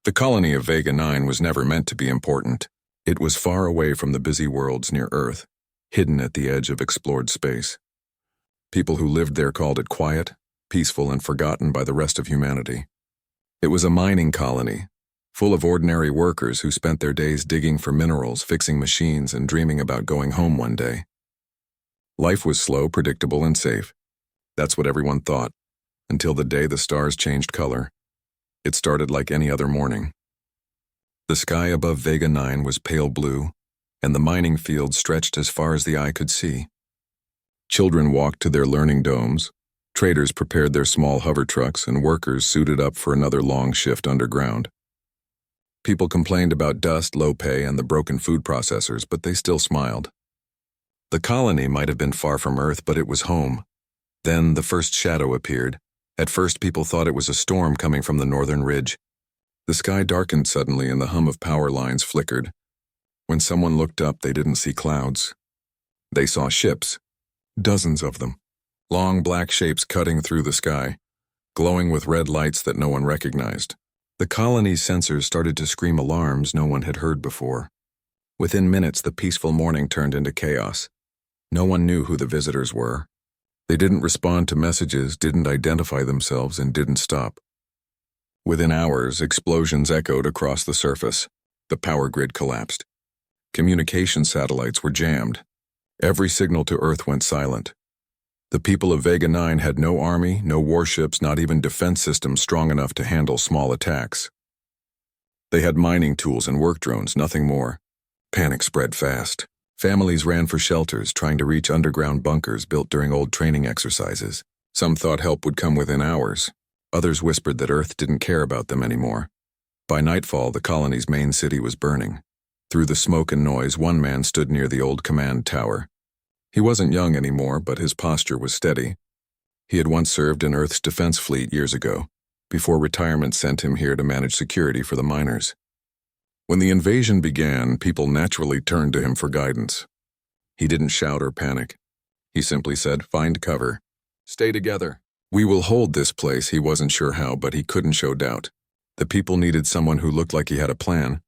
The colony of Vega 9 was never meant to be important. It was far away from the busy worlds near Earth, hidden at the edge of explored space. People who lived there called it quiet, peaceful, and forgotten by the rest of humanity. It was a mining colony, full of ordinary workers who spent their days digging for minerals, fixing machines, and dreaming about going home one day. Life was slow, predictable, and safe. That's what everyone thought, until the day the stars changed color. It started like any other morning. The sky above Vega 9 was pale blue, and the mining fields stretched as far as the eye could see. Children walked to their learning domes, traders prepared their small hover trucks, and workers suited up for another long shift underground. People complained about dust, low pay, and the broken food processors, but they still smiled. The colony might have been far from Earth, but it was home. Then the first shadow appeared. At first, people thought it was a storm coming from the northern ridge. The sky darkened suddenly and the hum of power lines flickered. When someone looked up, they didn't see clouds. They saw ships, dozens of them, long black shapes cutting through the sky, glowing with red lights that no one recognized. The colony's sensors started to scream alarms no one had heard before. Within minutes, the peaceful morning turned into chaos. No one knew who the visitors were. They didn't respond to messages, didn't identify themselves, and didn't stop. Within hours, explosions echoed across the surface. The power grid collapsed. Communication satellites were jammed. Every signal to Earth went silent. The people of Vega 9 had no army, no warships, not even defense systems strong enough to handle small attacks. They had mining tools and work drones, nothing more. Panic spread fast. Families ran for shelters, trying to reach underground bunkers built during old training exercises. Some thought help would come within hours. Others whispered that Earth didn't care about them anymore. By nightfall, the colony's main city was burning. Through the smoke and noise, one man stood near the old command tower. He wasn't young anymore, but his posture was steady. He had once served in Earth's defense fleet years ago, before retirement sent him here to manage security for the miners. When the invasion began, people naturally turned to him for guidance. He didn't shout or panic. He simply said, "Find cover. Stay together. We will hold this place." He wasn't sure how, but he couldn't show doubt. The people needed someone who looked like he had a plan.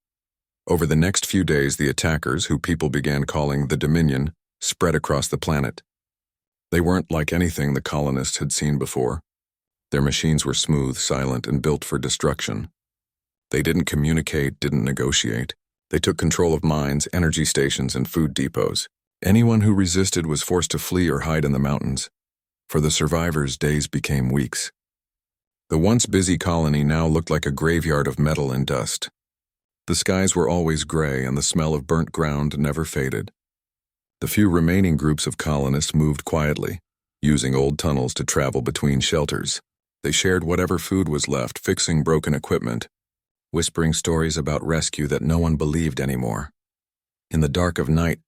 Over the next few days, the attackers, who people began calling the Dominion, spread across the planet. They weren't like anything the colonists had seen before. Their machines were smooth, silent, and built for destruction. They didn't communicate, didn't negotiate. They took control of mines, energy stations, and food depots. Anyone who resisted was forced to flee or hide in the mountains. For the survivors, days became weeks. The once busy colony now looked like a graveyard of metal and dust. The skies were always gray, and the smell of burnt ground never faded. The few remaining groups of colonists moved quietly, using old tunnels to travel between shelters. They shared whatever food was left, fixing broken equipment, whispering stories about rescue that no one believed anymore. In the dark of night,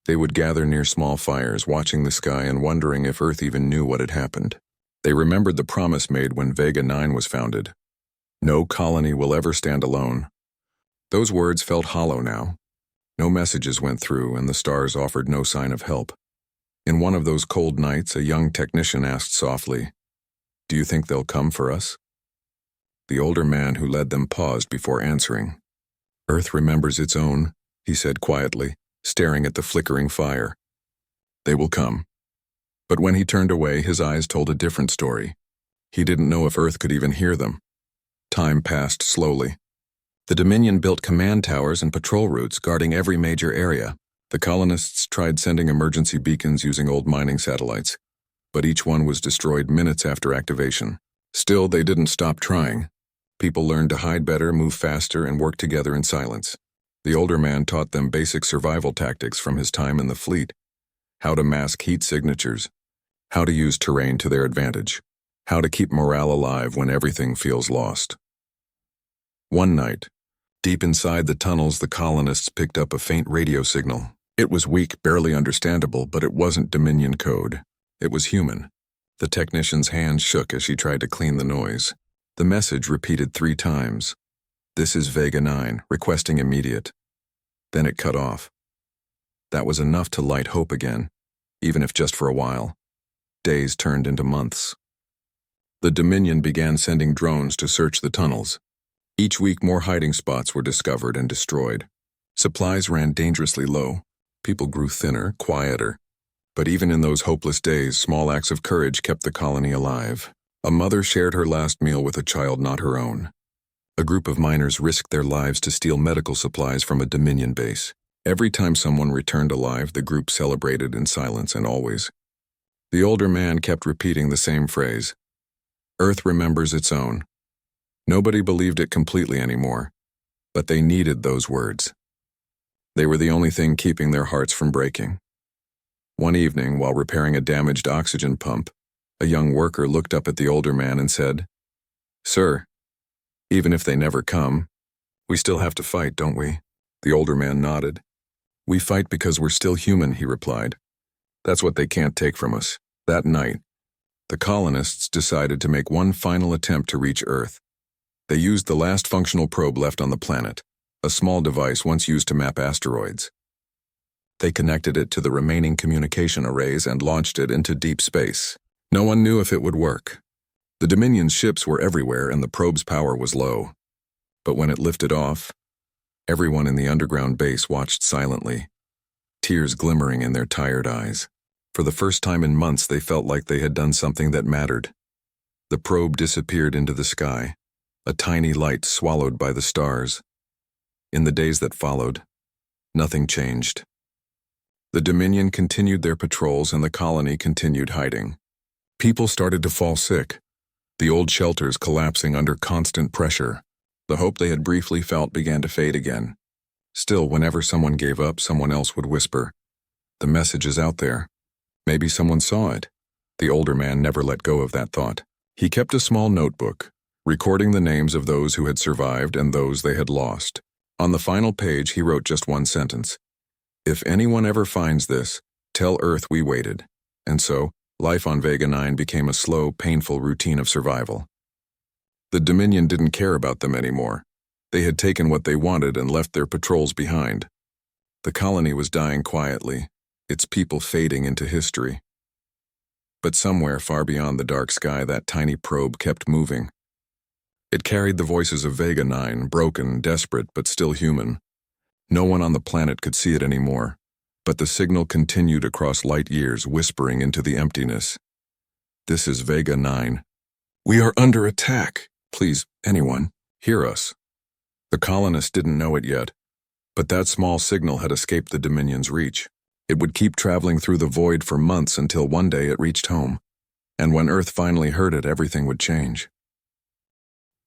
they would gather near small fires, watching the sky and wondering if Earth even knew what had happened. They remembered the promise made when Vega 9 was founded. No colony will ever stand alone. Those words felt hollow now. No messages went through, and the stars offered no sign of help. In one of those cold nights, a young technician asked softly, "Do you think they'll come for us?" The older man who led them paused before answering. "Earth remembers its own," he said quietly, staring at the flickering fire. "They will come." But when he turned away, his eyes told a different story. He didn't know if Earth could even hear them. Time passed slowly. The Dominion built command towers and patrol routes guarding every major area. The colonists tried sending emergency beacons using old mining satellites, but each one was destroyed minutes after activation. Still, they didn't stop trying. People learned to hide better, move faster, and work together in silence. The older man taught them basic survival tactics from his time in the fleet: how to mask heat signatures, how to use terrain to their advantage, how to keep morale alive when everything feels lost. One night, deep inside the tunnels, the colonists picked up a faint radio signal. It was weak, barely understandable, but it wasn't Dominion code. It was human. The technician's hand shook as she tried to clean the noise. The message repeated 3 times. "This is Vega 9, requesting immediate." Then it cut off. That was enough to light hope again, even if just for a while. Days turned into months. The Dominion began sending drones to search the tunnels. Each week, more hiding spots were discovered and destroyed. Supplies ran dangerously low. People grew thinner, quieter. But even in those hopeless days, small acts of courage kept the colony alive. A mother shared her last meal with a child not her own. A group of miners risked their lives to steal medical supplies from a Dominion base. Every time someone returned alive, the group celebrated in silence and always. The older man kept repeating the same phrase. Earth remembers its own. Nobody believed it completely anymore, but they needed those words. They were the only thing keeping their hearts from breaking. One evening, while repairing a damaged oxygen pump, a young worker looked up at the older man and said, "Sir, even if they never come, we still have to fight, don't we?" The older man nodded. "We fight because we're still human," he replied. "That's what they can't take from us." That night, the colonists decided to make one final attempt to reach Earth. They used the last functional probe left on the planet, a small device once used to map asteroids. They connected it to the remaining communication arrays and launched it into deep space. No one knew if it would work. The Dominion's ships were everywhere and the probe's power was low. But when it lifted off, everyone in the underground base watched silently, tears glimmering in their tired eyes. For the first time in months, they felt like they had done something that mattered. The probe disappeared into the sky, a tiny light swallowed by the stars. In the days that followed, nothing changed. The Dominion continued their patrols and the colony continued hiding. People started to fall sick, the old shelters collapsing under constant pressure. The hope they had briefly felt began to fade again. Still, whenever someone gave up, someone else would whisper, "The message is out there. Maybe someone saw it." The older man never let go of that thought. He kept a small notebook, recording the names of those who had survived and those they had lost. On the final page, he wrote just one sentence. "If anyone ever finds this, tell Earth we waited." And so, life on Vega 9 became a slow, painful routine of survival. The Dominion didn't care about them anymore. They had taken what they wanted and left their patrols behind. The colony was dying quietly, its people fading into history. But somewhere far beyond the dark sky, that tiny probe kept moving. It carried the voices of Vega 9, broken, desperate, but still human. No one on the planet could see it anymore, but the signal continued across light years, whispering into the emptiness. "This is Vega 9. We are under attack. Please, anyone, hear us." The colonists didn't know it yet, but that small signal had escaped the Dominion's reach. It would keep traveling through the void for months until one day it reached home. And when Earth finally heard it, everything would change.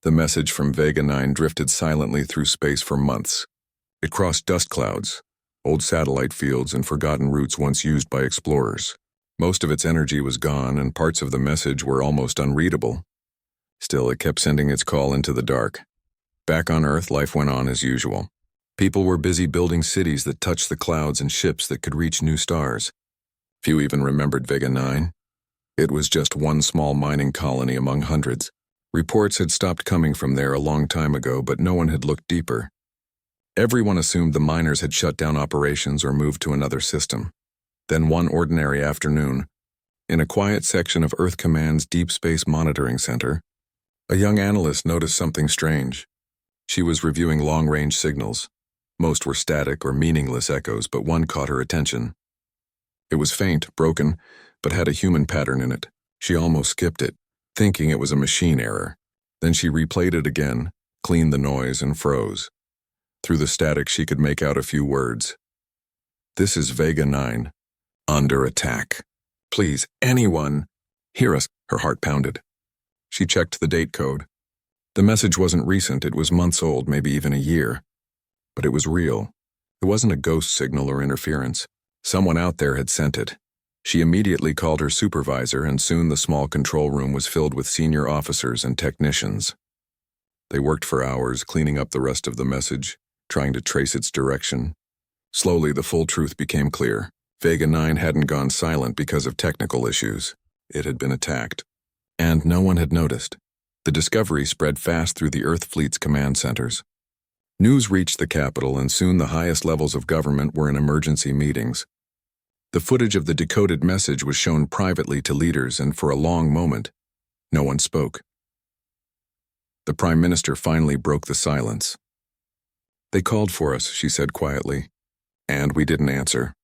The message from Vega 9 drifted silently through space for months. It crossed dust clouds, old satellite fields, and forgotten routes once used by explorers. Most of its energy was gone, and parts of the message were almost unreadable. Still, it kept sending its call into the dark. Back on Earth, life went on as usual. People were busy building cities that touched the clouds and ships that could reach new stars. Few even remembered Vega 9. It was just one small mining colony among hundreds. Reports had stopped coming from there a long time ago, but no one had looked deeper. Everyone assumed the miners had shut down operations or moved to another system. Then one ordinary afternoon, in a quiet section of Earth Command's Deep Space Monitoring Center, a young analyst noticed something strange. She was reviewing long-range signals. Most were static or meaningless echoes, but one caught her attention. It was faint, broken, but had a human pattern in it. She almost skipped it, thinking it was a machine error. Then she replayed it again, cleaned the noise, and froze. Through the static, she could make out a few words. "This is Vega 9. Under attack. Please, anyone, hear us." Her heart pounded. She checked the date code. The message wasn't recent, it was months old, maybe even a year. But it was real. It wasn't a ghost signal or interference. Someone out there had sent it. She immediately called her supervisor, and soon the small control room was filled with senior officers and technicians. They worked for hours, cleaning up the rest of the message, trying to trace its direction. Slowly, the full truth became clear. Vega 9 hadn't gone silent because of technical issues. It had been attacked. And no one had noticed. The discovery spread fast through the Earth Fleet's command centers. News reached the capital, and soon the highest levels of government were in emergency meetings. The footage of the decoded message was shown privately to leaders, and for a long moment, no one spoke. The Prime Minister finally broke the silence. "They called for us," she said quietly, "and we didn't answer."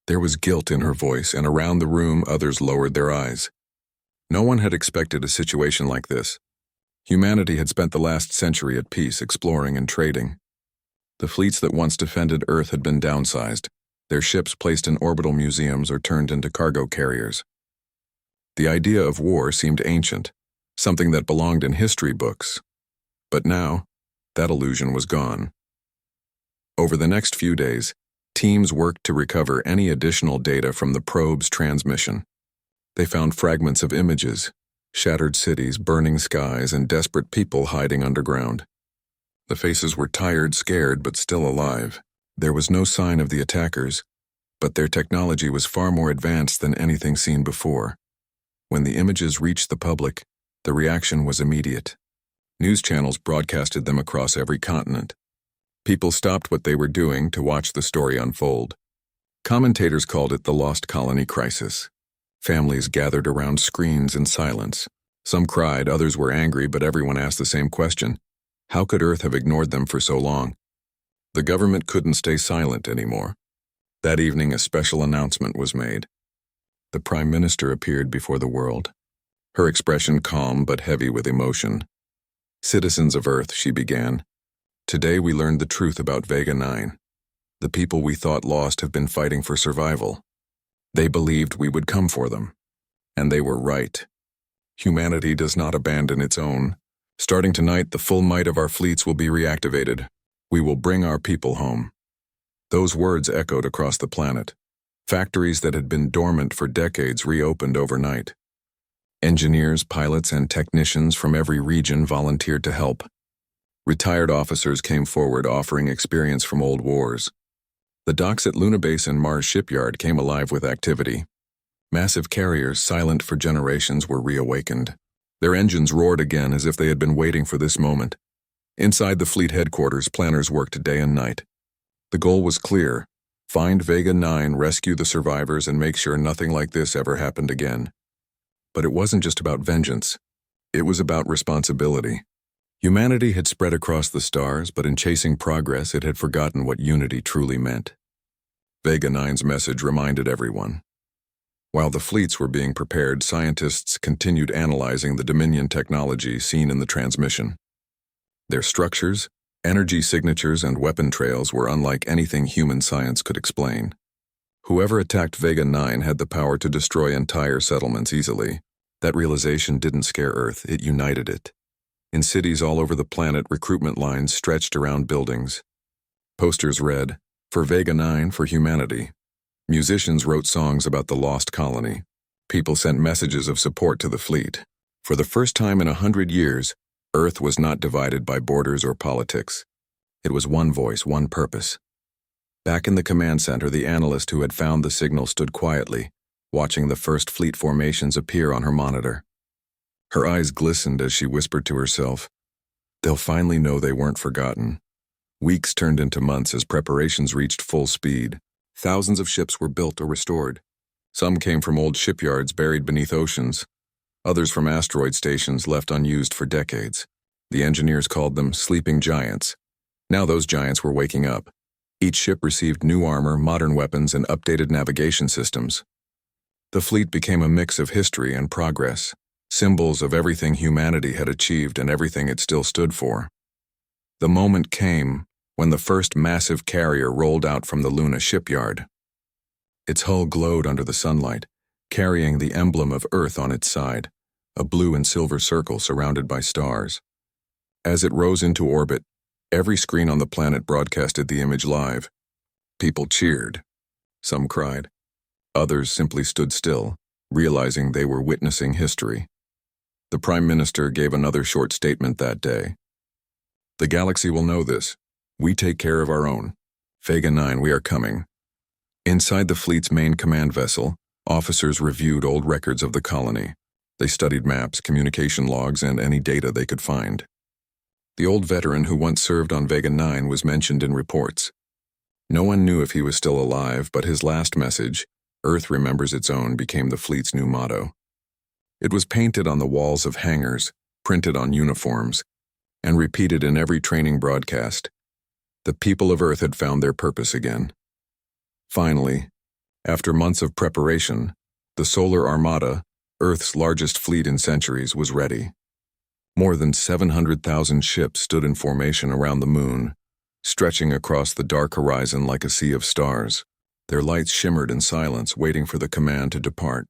There was guilt in her voice, and around the room others lowered their eyes. No one had expected a situation like this. Humanity had spent the last century at peace, exploring and trading. The fleets that once defended Earth had been downsized, their ships placed in orbital museums or turned into cargo carriers. The idea of war seemed ancient, something that belonged in history books. But now, that illusion was gone. Over the next few days, teams worked to recover any additional data from the probe's transmission. They found fragments of images, shattered cities, burning skies, and desperate people hiding underground. The faces were tired, scared, but still alive. There was no sign of the attackers, but their technology was far more advanced than anything seen before. When the images reached the public, the reaction was immediate. News channels broadcasted them across every continent. People stopped what they were doing to watch the story unfold. Commentators called it the Lost Colony Crisis. Families gathered around screens in silence. Some cried, others were angry, but everyone asked the same question. How could Earth have ignored them for so long? The government couldn't stay silent anymore. That evening, a special announcement was made. The Prime Minister appeared before the world, her expression calm but heavy with emotion. "Citizens of Earth," she began, "today we learned the truth about Vega 9. The people we thought lost have been fighting for survival. They believed we would come for them. And they were right. Humanity does not abandon its own. Starting tonight, the full might of our fleets will be reactivated. We will bring our people home." Those words echoed across the planet. Factories that had been dormant for decades reopened overnight. Engineers, pilots, and technicians from every region volunteered to help. Retired officers came forward offering experience from old wars. The docks at Luna Base and Mars Shipyard came alive with activity. Massive carriers, silent for generations, were reawakened. Their engines roared again as if they had been waiting for this moment. Inside the fleet headquarters, planners worked day and night. The goal was clear: find Vega 9, rescue the survivors, and make sure nothing like this ever happened again. But it wasn't just about vengeance. It was about responsibility. Humanity had spread across the stars, but in chasing progress, it had forgotten what unity truly meant. Vega 9's message reminded everyone. While the fleets were being prepared, scientists continued analyzing the Dominion technology seen in the transmission. Their structures, energy signatures, and weapon trails were unlike anything human science could explain. Whoever attacked Vega 9 had the power to destroy entire settlements easily. That realization didn't scare Earth, it united it. In cities all over the planet, recruitment lines stretched around buildings. Posters read, "For Vega 9, for humanity." Musicians wrote songs about the lost colony. People sent messages of support to the fleet. For the first time in 100 years, Earth was not divided by borders or politics. It was one voice, one purpose. Back in the command center, the analyst who had found the signal stood quietly, watching the first fleet formations appear on her monitor. Her eyes glistened as she whispered to herself, "They'll finally know they weren't forgotten." Weeks turned into months as preparations reached full speed. Thousands of ships were built or restored. Some came from old shipyards buried beneath oceans, others from asteroid stations left unused for decades. The engineers called them sleeping giants. Now those giants were waking up. Each ship received new armor, modern weapons, and updated navigation systems. The fleet became a mix of history and progress, symbols of everything humanity had achieved and everything it still stood for. The moment came when the first massive carrier rolled out from the Luna shipyard. Its hull glowed under the sunlight, carrying the emblem of Earth on its side, a blue and silver circle surrounded by stars. As it rose into orbit, every screen on the planet broadcasted the image live. People cheered. Some cried. Others simply stood still, realizing they were witnessing history. The Prime Minister gave another short statement that day. "The galaxy will know this. We take care of our own. Vega 9, we are coming." Inside the fleet's main command vessel, officers reviewed old records of the colony. They studied maps, communication logs, and any data they could find. The old veteran who once served on Vega 9 was mentioned in reports. No one knew if he was still alive, but his last message, "Earth remembers its own," became the fleet's new motto. It was painted on the walls of hangars, printed on uniforms, and repeated in every training broadcast. The people of Earth had found their purpose again. Finally, after months of preparation, the Solar Armada, Earth's largest fleet in centuries, was ready. More than 700,000 ships stood in formation around the moon, stretching across the dark horizon like a sea of stars. Their lights shimmered in silence, waiting for the command to depart.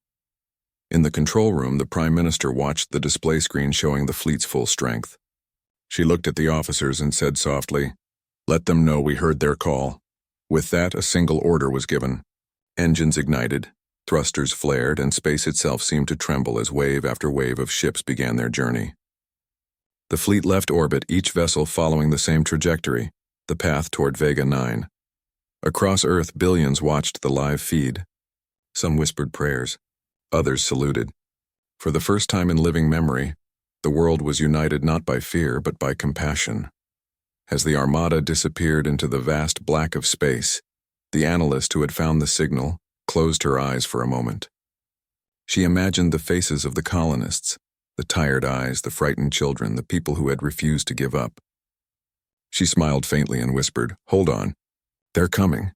In the control room, the Prime Minister watched the display screen showing the fleet's full strength. She looked at the officers and said softly, "Let them know we heard their call." With that, a single order was given. Engines ignited, thrusters flared, and space itself seemed to tremble as wave after wave of ships began their journey. The fleet left orbit, each vessel following the same trajectory, the path toward Vega 9. Across Earth, billions watched the live feed. Some whispered prayers, others saluted. For the first time in living memory, the world was united not by fear but by compassion. As the Armada disappeared into the vast black of space, the analyst who had found the signal closed her eyes for a moment. She imagined the faces of the colonists, the tired eyes, the frightened children, the people who had refused to give up. She smiled faintly and whispered, "Hold on. They're coming."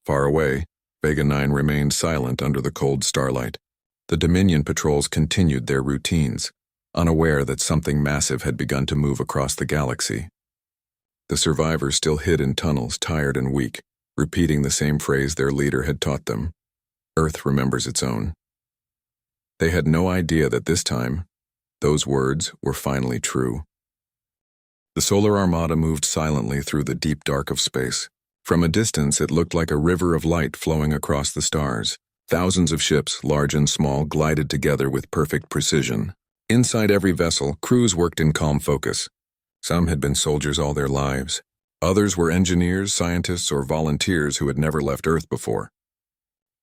Far away, Vega 9 remained silent under the cold starlight. The Dominion patrols continued their routines, unaware that something massive had begun to move across the galaxy. The survivors still hid in tunnels, tired and weak, repeating the same phrase their leader had taught them: "Earth remembers its own." They had no idea that this time, those words were finally true. The Solar Armada moved silently through the deep dark of space. From a distance, it looked like a river of light flowing across the stars. Thousands of ships, large and small, glided together with perfect precision. Inside every vessel, crews worked in calm focus. Some had been soldiers all their lives. Others were engineers, scientists, or volunteers who had never left Earth before.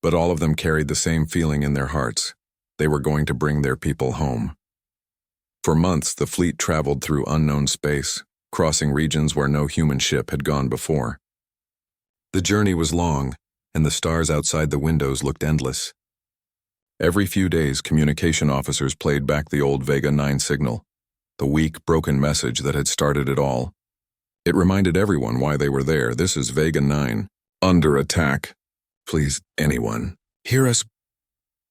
But all of them carried the same feeling in their hearts. They were going to bring their people home. For months, the fleet traveled through unknown space, crossing regions where no human ship had gone before. The journey was long, and the stars outside the windows looked endless. Every few days, communication officers played back the old Vega 9 signal, the weak, broken message that had started it all. It reminded everyone why they were there. "This is Vega 9, under attack. Please, anyone, hear us."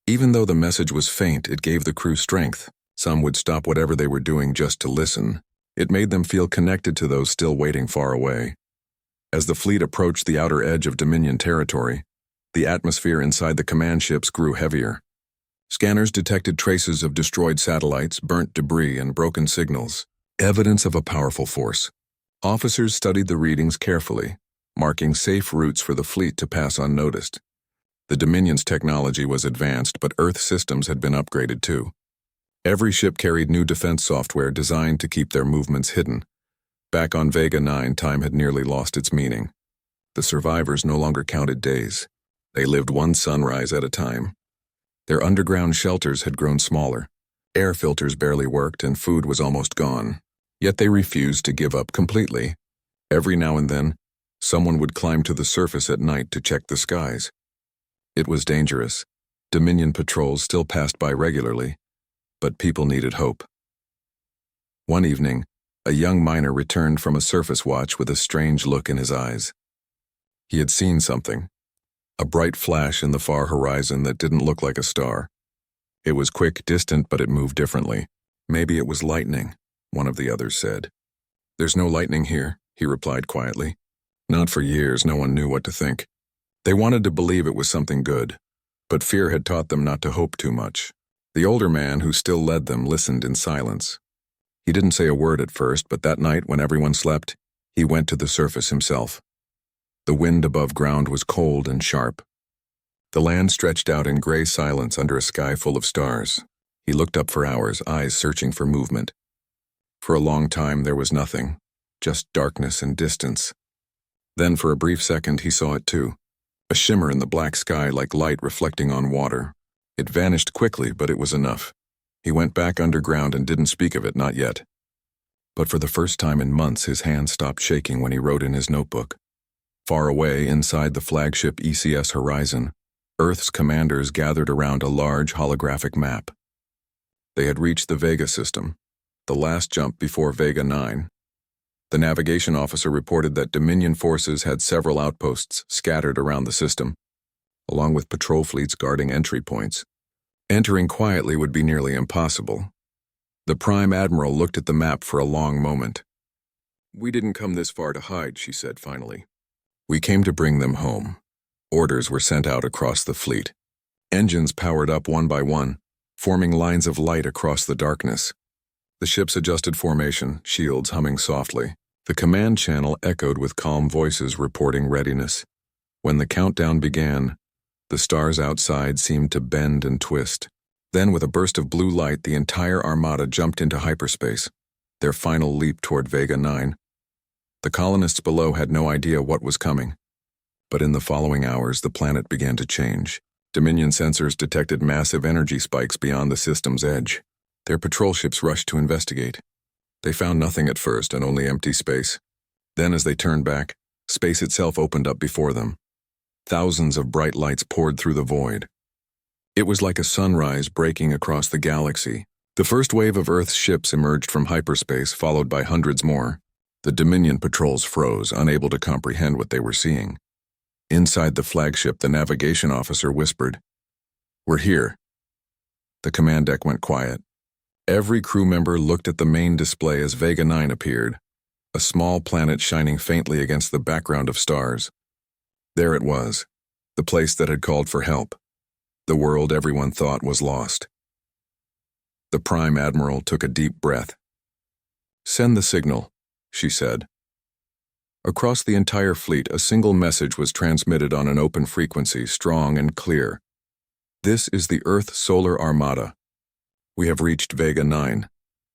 Even though the message was faint, it gave the crew strength. Some would stop whatever they were doing just to listen. It made them feel connected to those still waiting far away. As the fleet approached the outer edge of Dominion territory, the atmosphere inside the command ships grew heavier. Scanners detected traces of destroyed satellites, burnt debris, and broken signals, evidence of a powerful force. Officers studied the readings carefully, marking safe routes for the fleet to pass unnoticed. The Dominion's technology was advanced, but Earth systems had been upgraded too. Every ship carried new defense software designed to keep their movements hidden. Back on Vega 9, time had nearly lost its meaning. The survivors no longer counted days. They lived one sunrise at a time. Their underground shelters had grown smaller. Air filters barely worked, and food was almost gone. Yet they refused to give up completely. Every now and then, someone would climb to the surface at night to check the skies. It was dangerous. Dominion patrols still passed by regularly, but people needed hope. One evening, a young miner returned from a surface watch with a strange look in his eyes. He had seen something, a bright flash in the far horizon that didn't look like a star. It was quick, distant, but it moved differently. "Maybe it was lightning," one of the others said. "There's no lightning here," he replied quietly. Not for years, no one knew what to think. They wanted to believe it was something good, but fear had taught them not to hope too much. The older man, who still led them, listened in silence. He didn't say a word at first, but that night, when everyone slept, he went to the surface himself. The wind above ground was cold and sharp. The land stretched out in gray silence under a sky full of stars. He looked up for hours, eyes searching for movement. For a long time there was nothing, just darkness and distance. Then for a brief second he saw it too, a shimmer in the black sky like light reflecting on water. It vanished quickly, but it was enough. He went back underground and didn't speak of it, not yet. But for the first time in months his hand stopped shaking when he wrote in his notebook. Far away, inside the flagship ECS Horizon, Earth's commanders gathered around a large holographic map. They had reached the Vega system, the last jump before Vega 9. The navigation officer reported that Dominion forces had several outposts scattered around the system, along with patrol fleets guarding entry points. Entering quietly would be nearly impossible. The Prime Admiral looked at the map for a long moment. "We didn't come this far to hide," she said finally. "We came to bring them home." Orders were sent out across the fleet. Engines powered up one by one, forming lines of light across the darkness. The ships adjusted formation, shields humming softly. The command channel echoed with calm voices reporting readiness. When the countdown began, the stars outside seemed to bend and twist. Then, with a burst of blue light, the entire armada jumped into hyperspace, their final leap toward Vega 9. The colonists below had no idea what was coming. But in the following hours, the planet began to change. Dominion sensors detected massive energy spikes beyond the system's edge. Their patrol ships rushed to investigate. They found nothing at first and only empty space. Then, as they turned back, space itself opened up before them. Thousands of bright lights poured through the void. It was like a sunrise breaking across the galaxy. The first wave of Earth's ships emerged from hyperspace, followed by hundreds more. The Dominion patrols froze, unable to comprehend what they were seeing. Inside the flagship, the navigation officer whispered, "We're here." The command deck went quiet. Every crew member looked at the main display as Vega 9 appeared, a small planet shining faintly against the background of stars. There it was, the place that had called for help, the world everyone thought was lost. The Prime Admiral took a deep breath. "Send the signal," she said. Across the entire fleet, a single message was transmitted on an open frequency, strong and clear. "This is the Earth Solar Armada. We have reached Vega 9.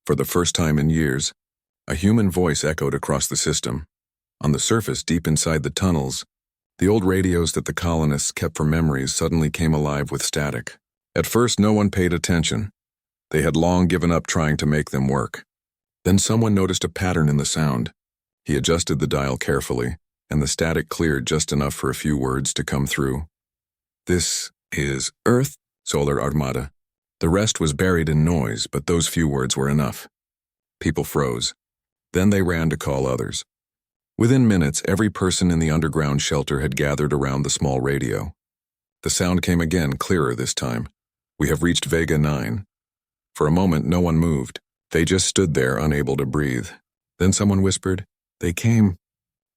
For the first time in years, a human voice echoed across the system. On the surface, deep inside the tunnels, the old radios that the colonists kept for memories suddenly came alive with static. At first, no one paid attention. They had long given up trying to make them work. Then someone noticed a pattern in the sound. He adjusted the dial carefully, and the static cleared just enough for a few words to come through. "This is Earth Solar Armada." The rest was buried in noise, but those few words were enough. People froze. Then they ran to call others. Within minutes, every person in the underground shelter had gathered around the small radio. The sound came again, clearer this time. "We have reached Vega 9. For a moment, no one moved. They just stood there, unable to breathe. Then someone whispered, "They came,"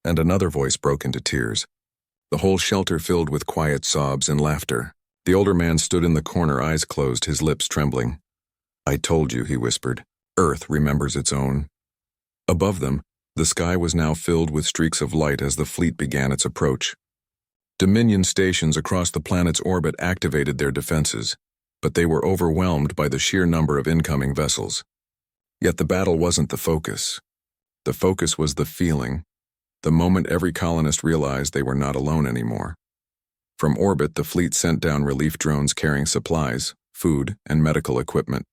and another voice broke into tears. The whole shelter filled with quiet sobs and laughter. The older man stood in the corner, eyes closed, his lips trembling. "I told you," he whispered. "Earth remembers its own." Above them, the sky was now filled with streaks of light as the fleet began its approach. Dominion stations across the planet's orbit activated their defenses, but they were overwhelmed by the sheer number of incoming vessels. Yet the battle wasn't the focus. The focus was the feeling, the moment every colonist realized they were not alone anymore. From orbit, the fleet sent down relief drones carrying supplies, food, and medical equipment.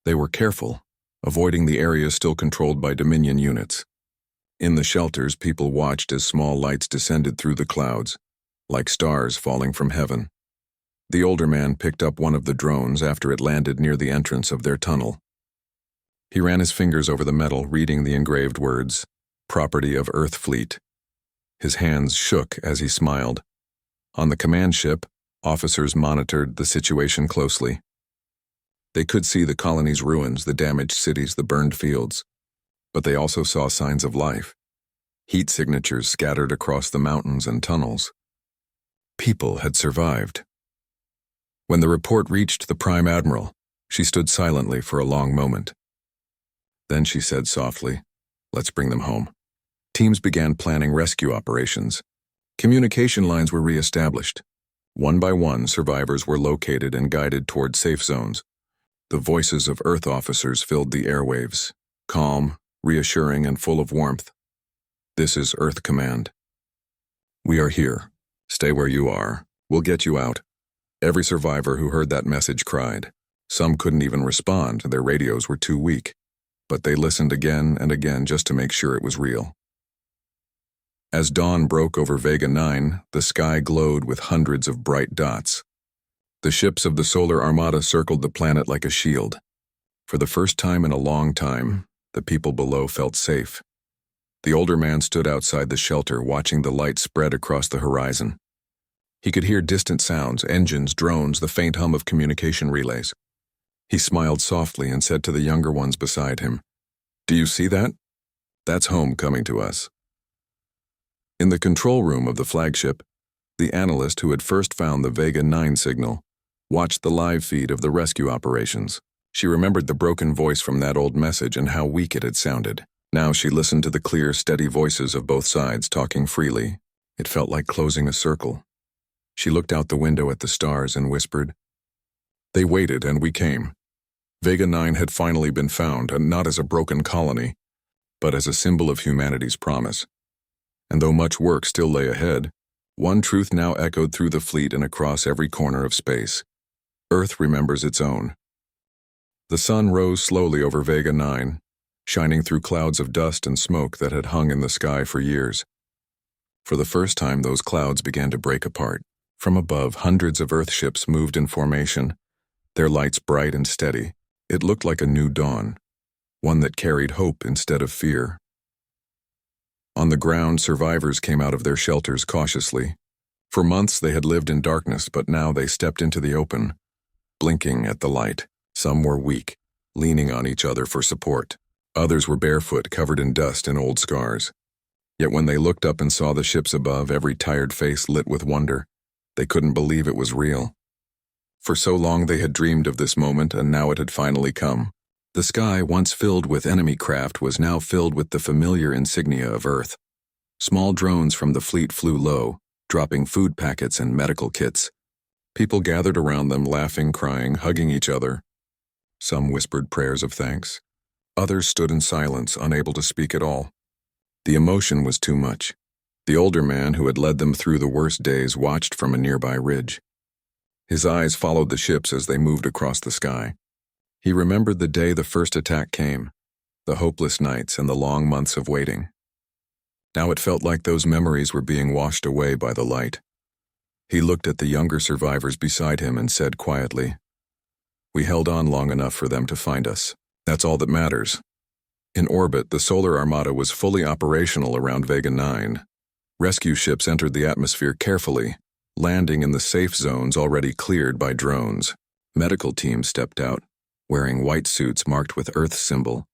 They were careful, avoiding the areas still controlled by Dominion units. In the shelters, people watched as small lights descended through the clouds, like stars falling from heaven. The older man picked up one of the drones after it landed near the entrance of their tunnel. He ran his fingers over the metal, reading the engraved words, "Property of Earth Fleet." His hands shook as he smiled. On the command ship, officers monitored the situation closely. They could see the colony's ruins, the damaged cities, the burned fields. But they also saw signs of life. Heat signatures scattered across the mountains and tunnels. People had survived. When the report reached the Prime Admiral, she stood silently for a long moment. Then she said softly, "Let's bring them home." Teams began planning rescue operations. Communication lines were re-established. One by one, survivors were located and guided toward safe zones. The voices of Earth officers filled the airwaves, calm, reassuring, and full of warmth. "This is Earth Command. We are here. Stay where you are. We'll get you out." Every survivor who heard that message cried. Some couldn't even respond, their radios were too weak. But they listened again and again just to make sure it was real. As dawn broke over Vega 9, the sky glowed with hundreds of bright dots. The ships of the Solar Armada circled the planet like a shield. For the first time in a long time, the people below felt safe. The older man stood outside the shelter, watching the light spread across the horizon. He could hear distant sounds, engines, drones, the faint hum of communication relays. He smiled softly and said to the younger ones beside him, "Do you see that? That's home coming to us." In the control room of the flagship, the analyst who had first found the Vega 9 signal watched the live feed of the rescue operations. She remembered the broken voice from that old message and how weak it had sounded. Now she listened to the clear, steady voices of both sides talking freely. It felt like closing a circle. She looked out the window at the stars and whispered, "They waited and we came." Vega 9 had finally been found, and not as a broken colony, but as a symbol of humanity's promise. And though much work still lay ahead, one truth now echoed through the fleet and across every corner of space. Earth remembers its own. The sun rose slowly over Vega 9, shining through clouds of dust and smoke that had hung in the sky for years. For the first time, those clouds began to break apart. From above, hundreds of Earthships moved in formation, their lights bright and steady. It looked like a new dawn, one that carried hope instead of fear. On the ground, survivors came out of their shelters cautiously. For months they had lived in darkness, but now they stepped into the open, blinking at the light. Some were weak, leaning on each other for support. Others were barefoot, covered in dust and old scars. Yet when they looked up and saw the ships above, every tired face lit with wonder. They couldn't believe it was real. For so long they had dreamed of this moment, and now it had finally come. The sky, once filled with enemy craft, was now filled with the familiar insignia of Earth. Small drones from the fleet flew low, dropping food packets and medical kits. People gathered around them, laughing, crying, hugging each other. Some whispered prayers of thanks. Others stood in silence, unable to speak at all. The emotion was too much. The older man, who had led them through the worst days, watched from a nearby ridge. His eyes followed the ships as they moved across the sky. He remembered the day the first attack came, the hopeless nights and the long months of waiting. Now it felt like those memories were being washed away by the light. He looked at the younger survivors beside him and said quietly, "We held on long enough for them to find us. That's all that matters." In orbit, the Solar Armada was fully operational around Vega 9. Rescue ships entered the atmosphere carefully, landing in the safe zones already cleared by drones. Medical teams stepped out, wearing white suits marked with Earth's symbol.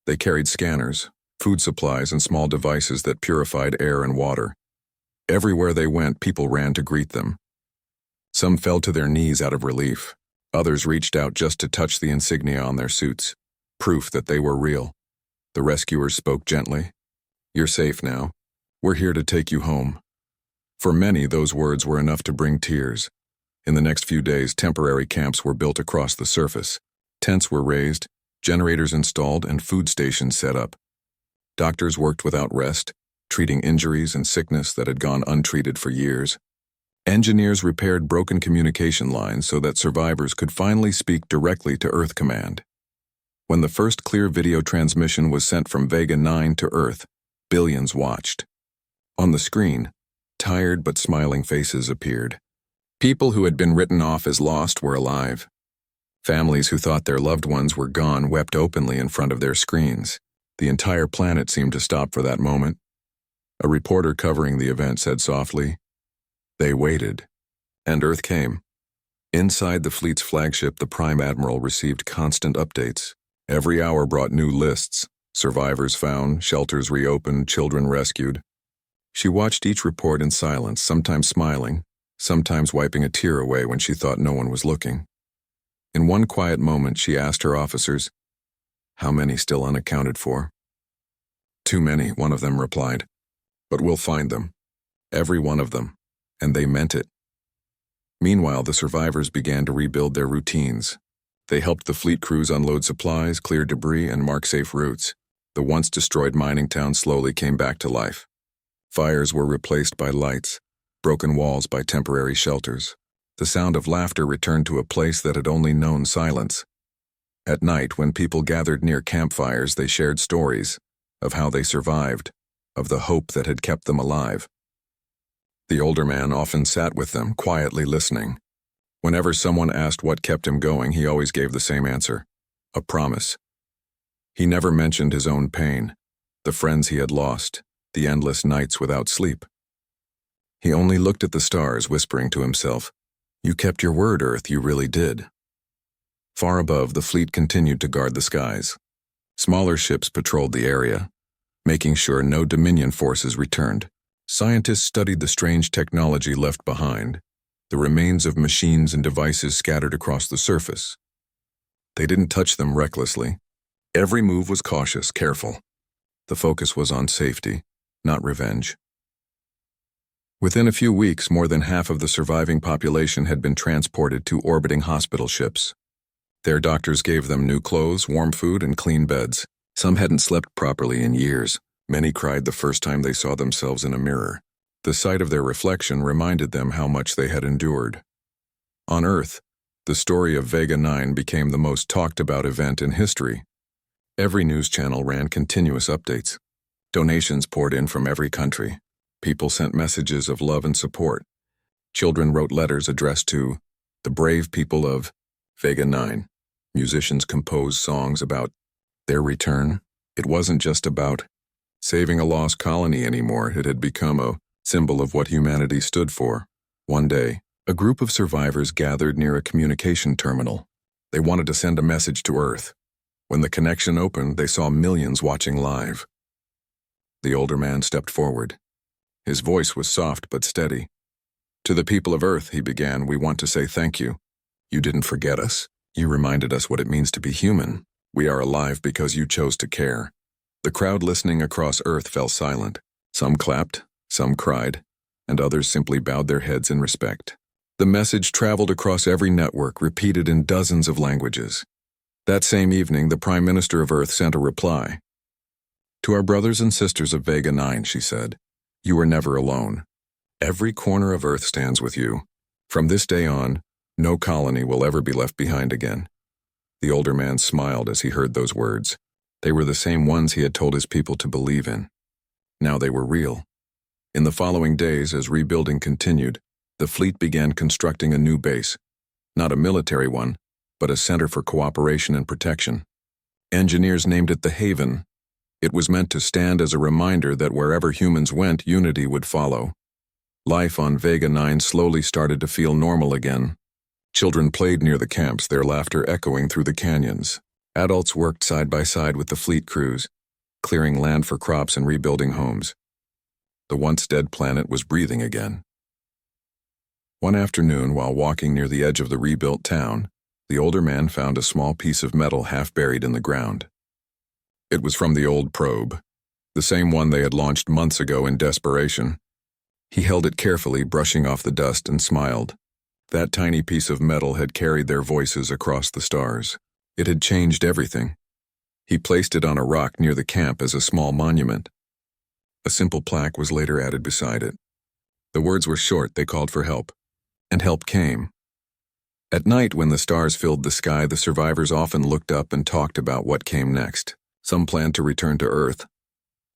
They carried scanners, food supplies, and small devices that purified air and water. Everywhere they went, people ran to greet them. Some fell to their knees out of relief. Others reached out just to touch the insignia on their suits, proof that they were real. The rescuers spoke gently. "You're safe now. We're here to take you home." For many, those words were enough to bring tears. In the next few days, temporary camps were built across the surface. Tents were raised, generators installed, and food stations set up. Doctors worked without rest, treating injuries and sickness that had gone untreated for years. Engineers repaired broken communication lines so that survivors could finally speak directly to Earth Command. When the first clear video transmission was sent from Vega 9 to Earth, billions watched. On the screen, tired but smiling faces appeared. People who had been written off as lost were alive. Families who thought their loved ones were gone wept openly in front of their screens. The entire planet seemed to stop for that moment. A reporter covering the event said softly, "They waited." And Earth came. Inside the fleet's flagship, the Prime Admiral received constant updates. Every hour brought new lists: survivors found, shelters reopened, children rescued. She watched each report in silence, sometimes smiling, sometimes wiping a tear away when she thought no one was looking. In one quiet moment, she asked her officers, "How many still unaccounted for?" "Too many," one of them replied. "But we'll find them. Every one of them." And they meant it. Meanwhile, the survivors began to rebuild their routines. They helped the fleet crews unload supplies, clear debris, and mark safe routes. The once destroyed mining town slowly came back to life. Fires were replaced by lights, broken walls by temporary shelters. The sound of laughter returned to a place that had only known silence. At night, when people gathered near campfires, they shared stories of how they survived, of the hope that had kept them alive. The older man often sat with them, quietly listening. Whenever someone asked what kept him going, he always gave the same answer: a promise. He never mentioned his own pain, the friends he had lost, the endless nights without sleep. He only looked at the stars, whispering to himself, "You kept your word, Earth, you really did." Far above, the fleet continued to guard the skies. Smaller ships patrolled the area, making sure no Dominion forces returned. Scientists studied the strange technology left behind, the remains of machines and devices scattered across the surface. They didn't touch them recklessly. Every move was cautious, careful. The focus was on safety, not revenge. Within a few weeks, more than half of the surviving population had been transported to orbiting hospital ships. Their doctors gave them new clothes, warm food, and clean beds. Some hadn't slept properly in years. Many cried the first time they saw themselves in a mirror. The sight of their reflection reminded them how much they had endured. On Earth, the story of Vega 9 became the most talked about event in history. Every news channel ran continuous updates. Donations poured in from every country. People sent messages of love and support. Children wrote letters addressed to the brave people of Vega 9. Musicians composed songs about their return. It wasn't just about saving a lost colony anymore. It had become a symbol of what humanity stood for. One day, a group of survivors gathered near a communication terminal. They wanted to send a message to Earth. When the connection opened, they saw millions watching live. The older man stepped forward. His voice was soft but steady. "To the people of Earth," he began, "we want to say thank you. You didn't forget us. You reminded us what it means to be human. We are alive because you chose to care." The crowd listening across Earth fell silent. Some clapped, some cried, and others simply bowed their heads in respect. The message traveled across every network, repeated in dozens of languages. That same evening, the Prime Minister of Earth sent a reply. "To our brothers and sisters of Vega 9, she said, "you are never alone. Every corner of Earth stands with you. From this day on, no colony will ever be left behind again." The older man smiled as he heard those words. They were the same ones he had told his people to believe in. Now they were real. In the following days, as rebuilding continued, the fleet began constructing a new base. Not a military one, but a center for cooperation and protection. Engineers named it the Haven. It was meant to stand as a reminder that wherever humans went, unity would follow. Life on Vega 9 slowly started to feel normal again. Children played near the camps, their laughter echoing through the canyons. Adults worked side by side with the fleet crews, clearing land for crops and rebuilding homes. The once dead planet was breathing again. One afternoon, while walking near the edge of the rebuilt town, the older man found a small piece of metal half buried in the ground. It was from the old probe, the same one they had launched months ago in desperation. He held it carefully, brushing off the dust, and smiled. That tiny piece of metal had carried their voices across the stars. It had changed everything. He placed it on a rock near the camp as a small monument. A simple plaque was later added beside it. The words were short. They called for help. And help came. At night, when the stars filled the sky, the survivors often looked up and talked about what came next. Some planned to return to Earth.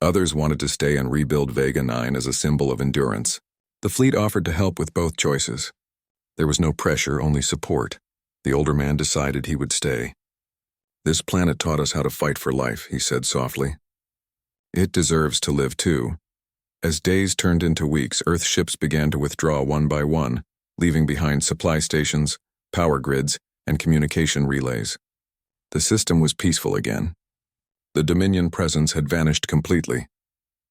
Others wanted to stay and rebuild Vega 9 as a symbol of endurance. The fleet offered to help with both choices. There was no pressure, only support. The older man decided he would stay. "This planet taught us how to fight for life," he said softly. "It deserves to live too." As days turned into weeks, Earth ships began to withdraw one by one, leaving behind supply stations, power grids, and communication relays. The system was peaceful again. The Dominion presence had vanished completely.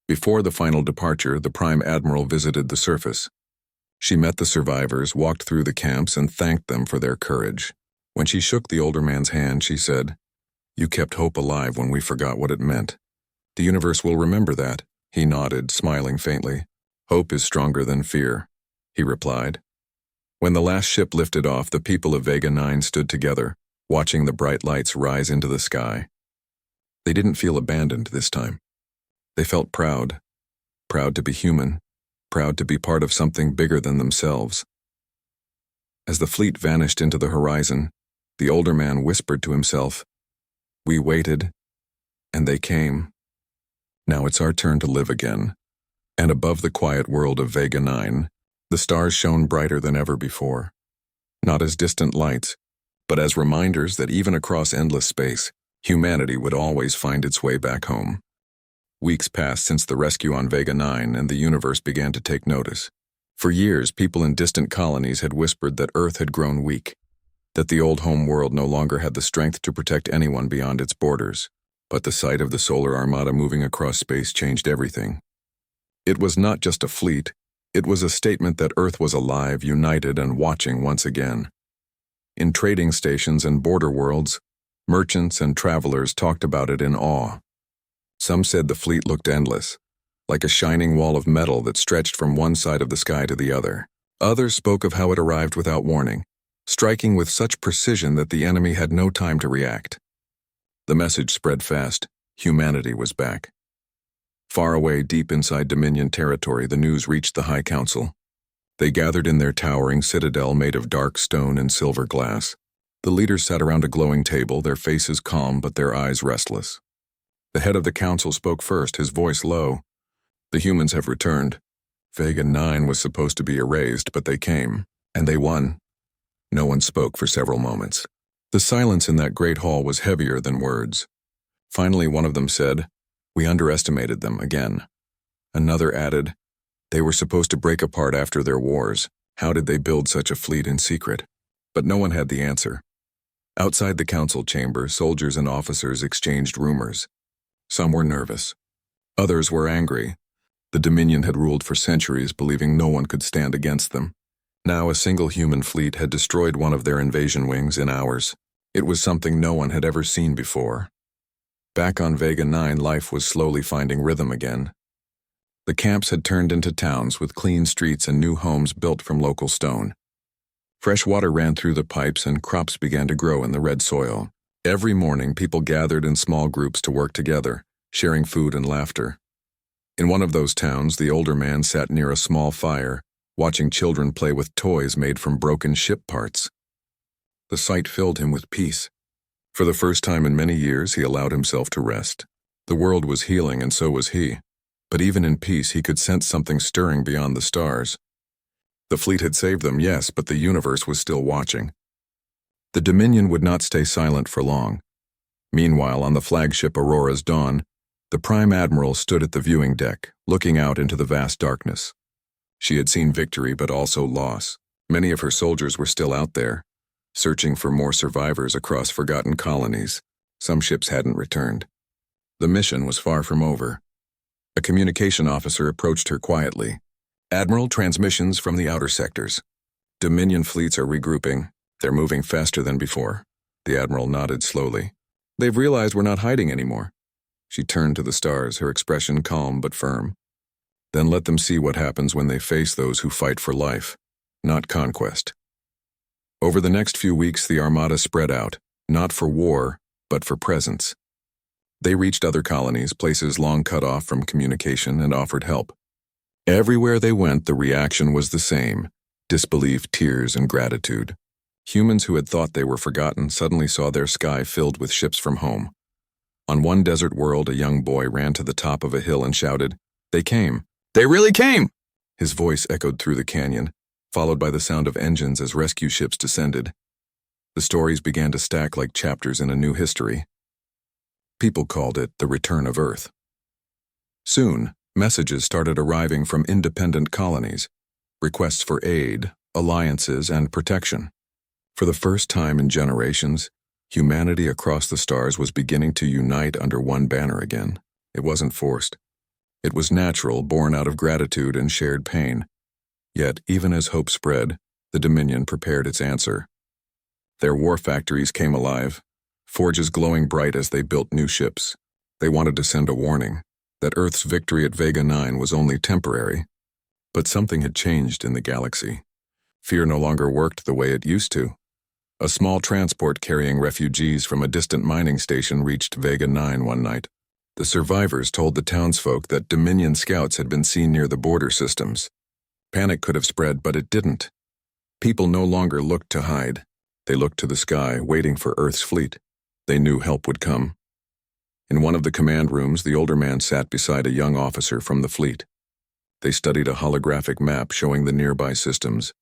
Before the final departure, the Prime Admiral visited the surface. She met the survivors, walked through the camps, and thanked them for their courage. When she shook the older man's hand, she said, "You kept hope alive when we forgot what it meant. The universe will remember that." He nodded, smiling faintly. "Hope is stronger than fear," he replied. When the last ship lifted off, the people of Vega 9 stood together, watching the bright lights rise into the sky. They didn't feel abandoned this time. They felt proud. Proud to be human. Proud to be part of something bigger than themselves. As the fleet vanished into the horizon, the older man whispered to himself, "We waited, and they came. Now it's our turn to live again." And above the quiet world of Vega 9, the stars shone brighter than ever before. Not as distant lights, but as reminders that even across endless space, humanity would always find its way back home. Weeks passed since the rescue on Vega 9, and the universe began to take notice. For years, people in distant colonies had whispered that Earth had grown weak, that the old home world no longer had the strength to protect anyone beyond its borders. But the sight of the solar armada moving across space changed everything. It was not just a fleet, it was a statement that Earth was alive, united, and watching once again. In trading stations and border worlds, merchants and travelers talked about it in awe. Some said the fleet looked endless, like a shining wall of metal that stretched from one side of the sky to the other. Others spoke of how it arrived without warning, striking with such precision that the enemy had no time to react. The message spread fast. Humanity was back. Far away, deep inside Dominion territory, the news reached the High Council. They gathered in their towering citadel made of dark stone and silver glass. The leaders sat around a glowing table, their faces calm but their eyes restless. The head of the council spoke first, his voice low. "The humans have returned. Vega 9 was supposed to be erased, but they came, and they won." No one spoke for several moments. The silence in that great hall was heavier than words. Finally, one of them said, "We underestimated them again." Another added, "They were supposed to break apart after their wars. How did they build such a fleet in secret?" But no one had the answer. Outside the council chamber, soldiers and officers exchanged rumors. Some were nervous. Others were angry. The Dominion had ruled for centuries, believing no one could stand against them. Now a single human fleet had destroyed one of their invasion wings in hours. It was something no one had ever seen before. Back on Vega 9, life was slowly finding rhythm again. The camps had turned into towns with clean streets and new homes built from local stone. Fresh water ran through the pipes and crops began to grow in the red soil. Every morning, people gathered in small groups to work together, sharing food and laughter. In one of those towns, the older man sat near a small fire, watching children play with toys made from broken ship parts. The sight filled him with peace. For the first time in many years, he allowed himself to rest. The world was healing, and so was he. But even in peace, he could sense something stirring beyond the stars. The fleet had saved them, yes, but the universe was still watching. The Dominion would not stay silent for long. Meanwhile, on the flagship Aurora's Dawn, the Prime Admiral stood at the viewing deck, looking out into the vast darkness. She had seen victory, but also loss. Many of her soldiers were still out there, searching for more survivors across forgotten colonies. Some ships hadn't returned. The mission was far from over. A communication officer approached her quietly. "Admiral, transmissions from the outer sectors. Dominion fleets are regrouping. They're moving faster than before." The Admiral nodded slowly. "They've realized we're not hiding anymore." She turned to the stars, her expression calm but firm. "Then let them see what happens when they face those who fight for life, not conquest." Over the next few weeks, the Armada spread out, not for war, but for presence. They reached other colonies, places long cut off from communication, and offered help. Everywhere they went, the reaction was the same: disbelief, tears, and gratitude. Humans who had thought they were forgotten suddenly saw their sky filled with ships from home. On one desert world, a young boy ran to the top of a hill and shouted, "They came! They really came!" His voice echoed through the canyon, followed by the sound of engines as rescue ships descended. The stories began to stack like chapters in a new history. People called it the return of Earth. Soon, messages started arriving from independent colonies, requests for aid, alliances, and protection. For the first time in generations, humanity across the stars was beginning to unite under one banner again. It wasn't forced. It was natural, born out of gratitude and shared pain. Yet, even as hope spread, the Dominion prepared its answer. Their war factories came alive, forges glowing bright as they built new ships. They wanted to send a warning that Earth's victory at Vega 9 was only temporary. But something had changed in the galaxy. Fear no longer worked the way it used to. A small transport carrying refugees from a distant mining station reached Vega 9 one night. The survivors told the townsfolk that Dominion scouts had been seen near the border systems. Panic could have spread, but it didn't. People no longer looked to hide. They looked to the sky, waiting for Earth's fleet. They knew help would come. In one of the command rooms, the older man sat beside a young officer from the fleet. They studied a holographic map showing the nearby systems.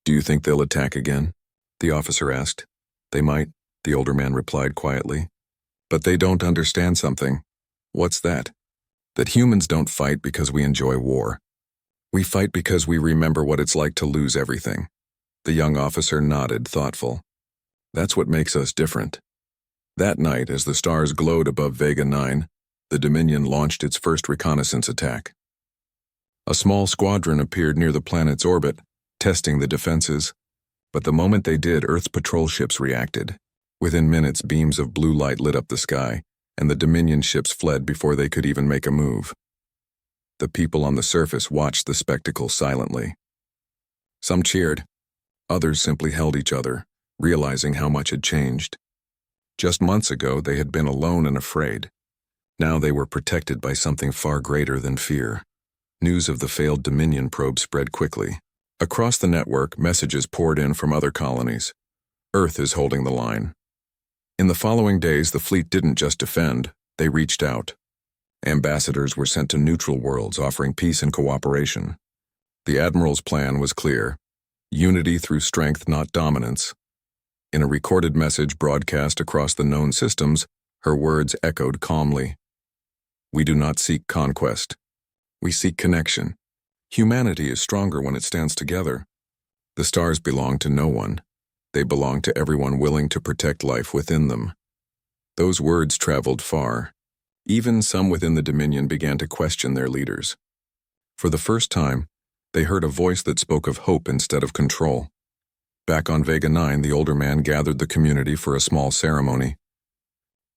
"Do you think they'll attack again?" the officer asked. They might, the older man replied quietly. But they don't understand something. What's that? That humans don't fight because we enjoy war. We fight because we remember what it's like to lose everything. The young officer nodded, thoughtful. That's what makes us different. That night, as the stars glowed above Vega 9, the Dominion launched its first reconnaissance attack. A small squadron appeared near the planet's orbit, testing the defenses. But the moment they did, Earth's patrol ships reacted. Within minutes, beams of blue light lit up the sky, and the Dominion ships fled before they could even make a move. The people on the surface watched the spectacle silently. Some cheered. Others simply held each other, realizing how much had changed. Just months ago, they had been alone and afraid. Now they were protected by something far greater than fear. News of the failed Dominion probe spread quickly. Across the network, messages poured in from other colonies. Earth is holding the line. In the following days, the fleet didn't just defend, they reached out. Ambassadors were sent to neutral worlds offering peace and cooperation. The Admiral's plan was clear: unity through strength, not dominance. In a recorded message broadcast across the known systems, her words echoed calmly. We do not seek conquest. We seek connection. Humanity is stronger when it stands together. The stars belong to no one. They belong to everyone willing to protect life within them. Those words traveled far. Even some within the Dominion began to question their leaders. For the first time, they heard a voice that spoke of hope instead of control. Back on Vega 9, the older man gathered the community for a small ceremony.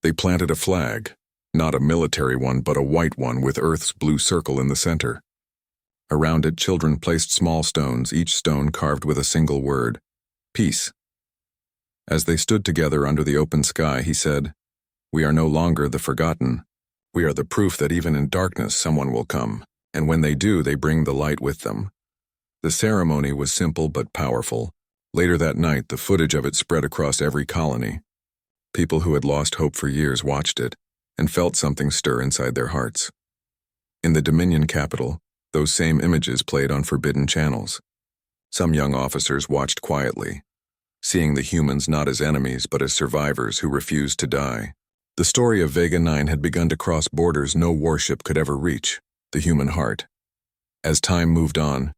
They planted a flag, not a military one, but a white one with Earth's blue circle in the center. Around it, children placed small stones, each stone carved with a single word: peace. As they stood together under the open sky, he said, "We are no longer the forgotten. We are the proof that even in darkness someone will come, and when they do, they bring the light with them." The ceremony was simple but powerful. Later that night, the footage of it spread across every colony. People who had lost hope for years watched it and felt something stir inside their hearts. In the Dominion capital, those same images played on forbidden channels. Some young officers watched quietly, seeing the humans not as enemies but as survivors who refused to die. The story of Vega 9 had begun to cross borders no warship could ever reach: the human heart. As time moved on,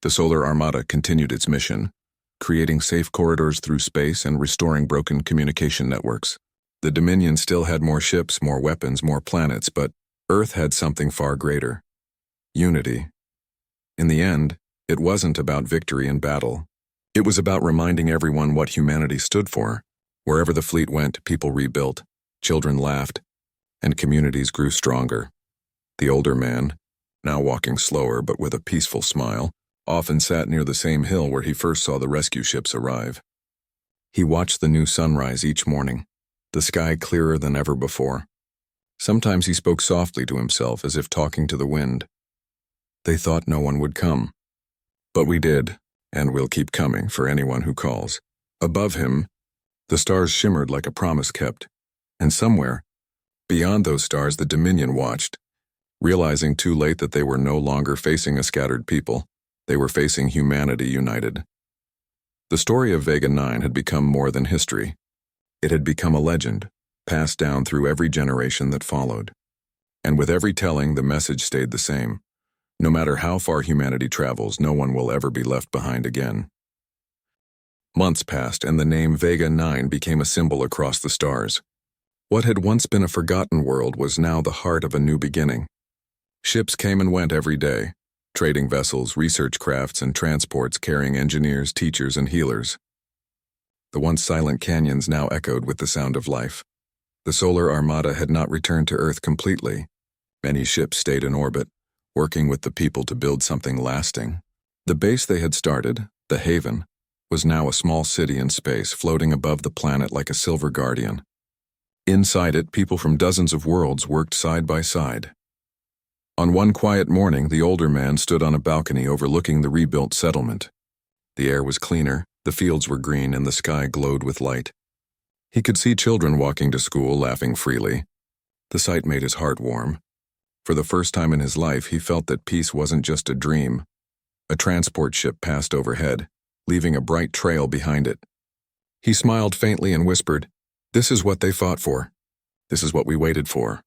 the Solar Armada continued its mission, creating safe corridors through space and restoring broken communication networks. The Dominion still had more ships, more weapons, more planets, but Earth had something far greater: unity. In the end, it wasn't about victory in battle. It was about reminding everyone what humanity stood for. Wherever the fleet went, people rebuilt, children laughed, and communities grew stronger. The older man, now walking slower but with a peaceful smile, often sat near the same hill where he first saw the rescue ships arrive. He watched the new sunrise each morning, the sky clearer than ever before. Sometimes he spoke softly to himself, as if talking to the wind. They thought no one would come. But we did, and we'll keep coming for anyone who calls. Above him, the stars shimmered like a promise kept, and somewhere, beyond those stars, the Dominion watched, realizing too late that they were no longer facing a scattered people. They were facing humanity united. The story of Vega 9 had become more than history. It had become a legend, passed down through every generation that followed. And with every telling, the message stayed the same: no matter how far humanity travels, no one will ever be left behind again. Months passed, and the name Vega 9 became a symbol across the stars. What had once been a forgotten world was now the heart of a new beginning. Ships came and went every day, trading vessels, research crafts, and transports carrying engineers, teachers, and healers. The once silent canyons now echoed with the sound of life. The Solar Armada had not returned to Earth completely. Many ships stayed in orbit, working with the people to build something lasting. The base they had started, the Haven, was now a small city in space, floating above the planet like a silver guardian. Inside it, people from dozens of worlds worked side by side. On one quiet morning, the older man stood on a balcony overlooking the rebuilt settlement. The air was cleaner, the fields were green, and the sky glowed with light. He could see children walking to school, laughing freely. The sight made his heart warm. For the first time in his life, he felt that peace wasn't just a dream. A transport ship passed overhead, leaving a bright trail behind it. He smiled faintly and whispered, "This is what they fought for. This is what we waited for."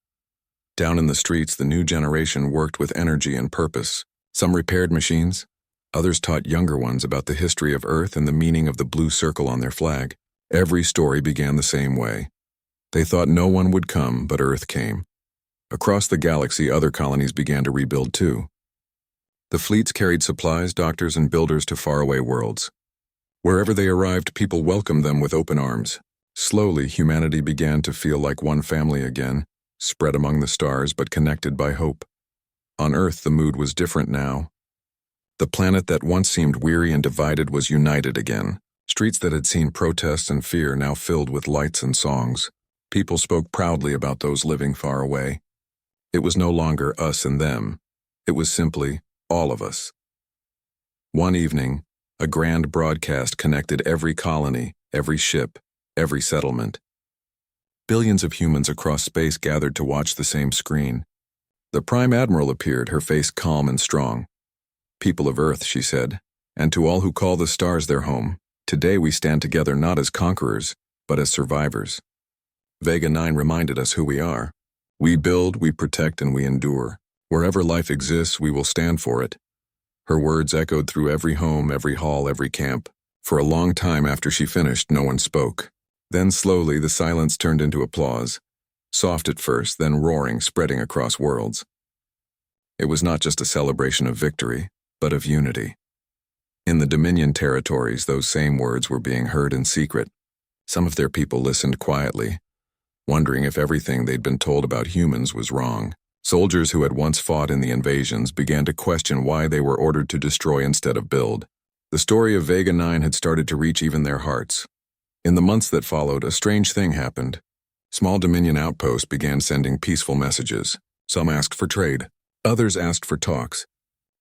Down in the streets, the new generation worked with energy and purpose. Some repaired machines. Others taught younger ones about the history of Earth and the meaning of the blue circle on their flag. Every story began the same way. They thought no one would come, but Earth came. Across the galaxy, other colonies began to rebuild too. The fleets carried supplies, doctors, and builders to faraway worlds. Wherever they arrived, people welcomed them with open arms. Slowly, humanity began to feel like one family again, spread among the stars but connected by hope. On Earth, the mood was different now. The planet that once seemed weary and divided was united again. Streets that had seen protests and fear now filled with lights and songs. People spoke proudly about those living far away. It was no longer us and them. It was simply all of us. One evening, a grand broadcast connected every colony, every ship, every settlement. Billions of humans across space gathered to watch the same screen. The Prime Admiral appeared, her face calm and strong. "People of Earth," she said, "and to all who call the stars their home, today we stand together not as conquerors, but as survivors. Vega 9 reminded us who we are. We build, we protect, and we endure. Wherever life exists, we will stand for it." Her words echoed through every home, every hall, every camp. For a long time after she finished, no one spoke. Then slowly the silence turned into applause. Soft at first, then roaring, spreading across worlds. It was not just a celebration of victory, but of unity. In the Dominion territories, those same words were being heard in secret. Some of their people listened quietly, wondering if everything they'd been told about humans was wrong. Soldiers who had once fought in the invasions began to question why they were ordered to destroy instead of build. The story of Vega 9 had started to reach even their hearts. In the months that followed, a strange thing happened. Small Dominion outposts began sending peaceful messages. Some asked for trade. Others asked for talks.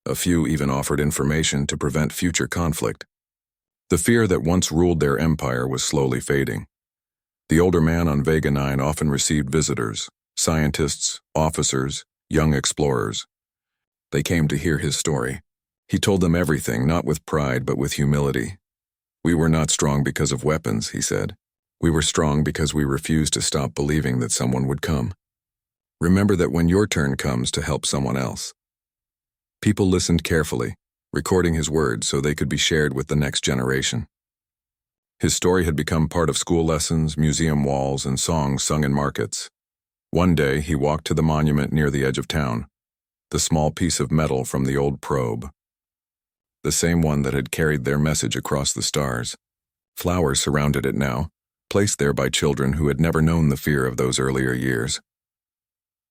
A few even offered information to prevent future conflict. The fear that once ruled their empire was slowly fading. The older man on Vega 9 often received visitors, scientists, officers, young explorers. They came to hear his story. He told them everything, not with pride but with humility. "We were not strong because of weapons," he said. "We were strong because we refused to stop believing that someone would come. Remember that when your turn comes to help someone else." People listened carefully, recording his words so they could be shared with the next generation. His story had become part of school lessons, museum walls, and songs sung in markets. One day, he walked to the monument near the edge of town, the small piece of metal from the old probe. The same one that had carried their message across the stars. Flowers surrounded it now, placed there by children who had never known the fear of those earlier years.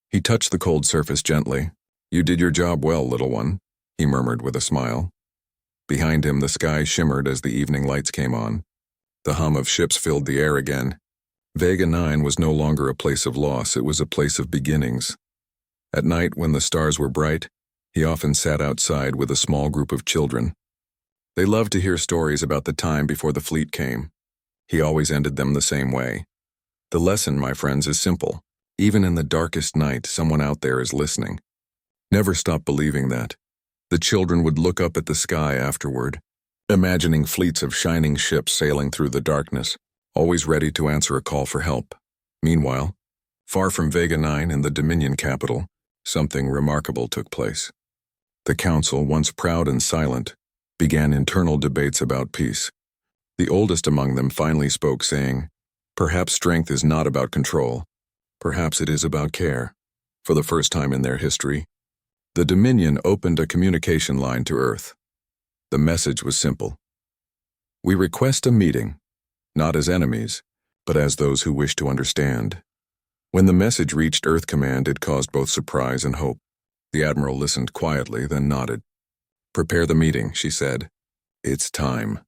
He touched the cold surface gently. "You did your job well, little one," he murmured with a smile. Behind him, the sky shimmered as the evening lights came on. The hum of ships filled the air again. Vega 9 was no longer a place of loss, it was a place of beginnings. At night, when the stars were bright, he often sat outside with a small group of children. They loved to hear stories about the time before the fleet came. He always ended them the same way. "The lesson, my friends, is simple. Even in the darkest night, someone out there is listening. Never stop believing that." The children would look up at the sky afterward, imagining fleets of shining ships sailing through the darkness, always ready to answer a call for help. Meanwhile, far from Vega 9 in the Dominion capital, something remarkable took place. The council, once proud and silent, began internal debates about peace. The oldest among them finally spoke, saying, "Perhaps strength is not about control. Perhaps it is about care." For the first time in their history, the Dominion opened a communication line to Earth. The message was simple. "We request a meeting, not as enemies, but as those who wish to understand." When the message reached Earth Command, it caused both surprise and hope. The Admiral listened quietly, then nodded. "Prepare the meeting," she said. "It's time."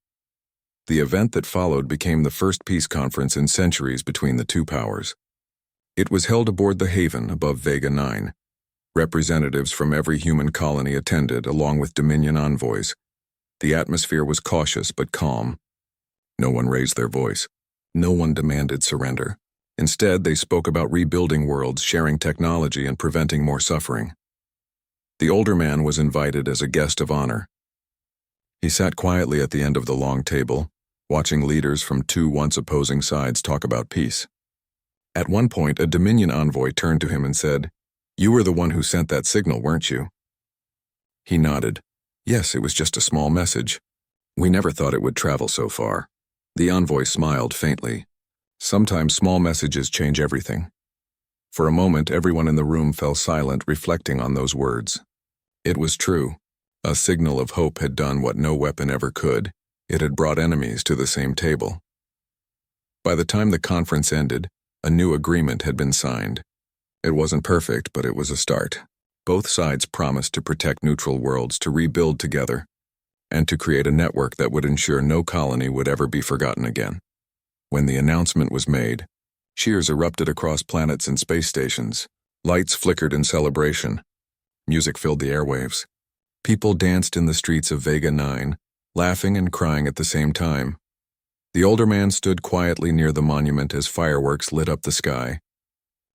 The event that followed became the first peace conference in centuries between the two powers. It was held aboard the Haven above Vega 9. Representatives from every human colony attended, along with Dominion envoys. The atmosphere was cautious but calm. No one raised their voice. No one demanded surrender. Instead, they spoke about rebuilding worlds, sharing technology, and preventing more suffering. The older man was invited as a guest of honor. He sat quietly at the end of the long table, watching leaders from two once opposing sides talk about peace. At one point, a Dominion envoy turned to him and said, "You were the one who sent that signal, weren't you?" He nodded. "Yes, it was just a small message. We never thought it would travel so far." The envoy smiled faintly. Sometimes small messages change everything. For a moment, everyone in the room fell silent, reflecting on those words. It was true. A signal of hope had done what no weapon ever could. It had brought enemies to the same table. By the time the conference ended, a new agreement had been signed. It wasn't perfect, but it was a start. Both sides promised to protect neutral worlds, to rebuild together, and to create a network that would ensure no colony would ever be forgotten again. When the announcement was made, cheers erupted across planets and space stations. Lights flickered in celebration. Music filled the airwaves. People danced in the streets of Vega 9, laughing and crying at the same time. The older man stood quietly near the monument as fireworks lit up the sky.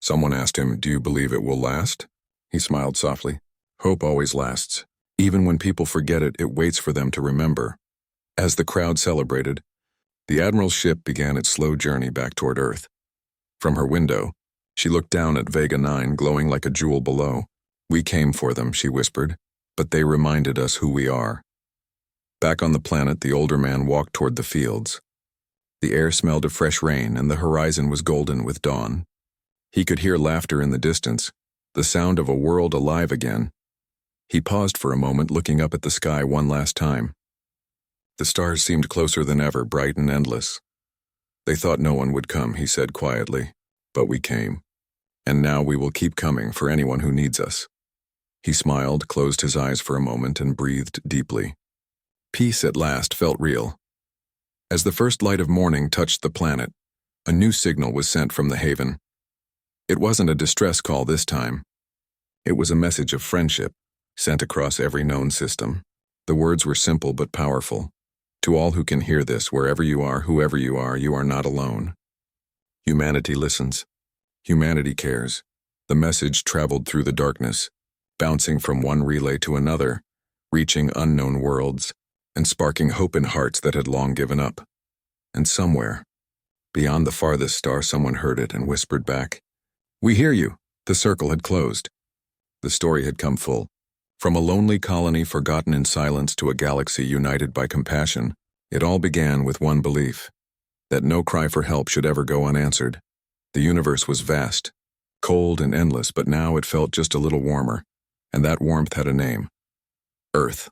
Someone asked him, "Do you believe it will last?" He smiled softly. "Hope always lasts. Even when people forget it, it waits for them to remember." As the crowd celebrated, the Admiral's ship began its slow journey back toward Earth. From her window, she looked down at Vega 9, glowing like a jewel below. "We came for them," she whispered, "but they reminded us who we are." Back on the planet, the older man walked toward the fields. The air smelled of fresh rain, and the horizon was golden with dawn. He could hear laughter in the distance, the sound of a world alive again. He paused for a moment, looking up at the sky one last time. The stars seemed closer than ever, bright and endless. "They thought no one would come," he said quietly, "but we came. And now we will keep coming for anyone who needs us." He smiled, closed his eyes for a moment, and breathed deeply. Peace at last felt real. As the first light of morning touched the planet, a new signal was sent from the haven. It wasn't a distress call this time. It was a message of friendship, sent across every known system. The words were simple but powerful. "To all who can hear this, wherever you are, whoever you are not alone." Humanity listens. Humanity cares. The message traveled through the darkness, bouncing from one relay to another, reaching unknown worlds, and sparking hope in hearts that had long given up. And somewhere, beyond the farthest star, someone heard it and whispered back, "We hear you." The circle had closed. The story had come full. From a lonely colony forgotten in silence to a galaxy united by compassion, it all began with one belief: that no cry for help should ever go unanswered. The universe was vast, cold and endless, but now it felt just a little warmer, and that warmth had a name: Earth.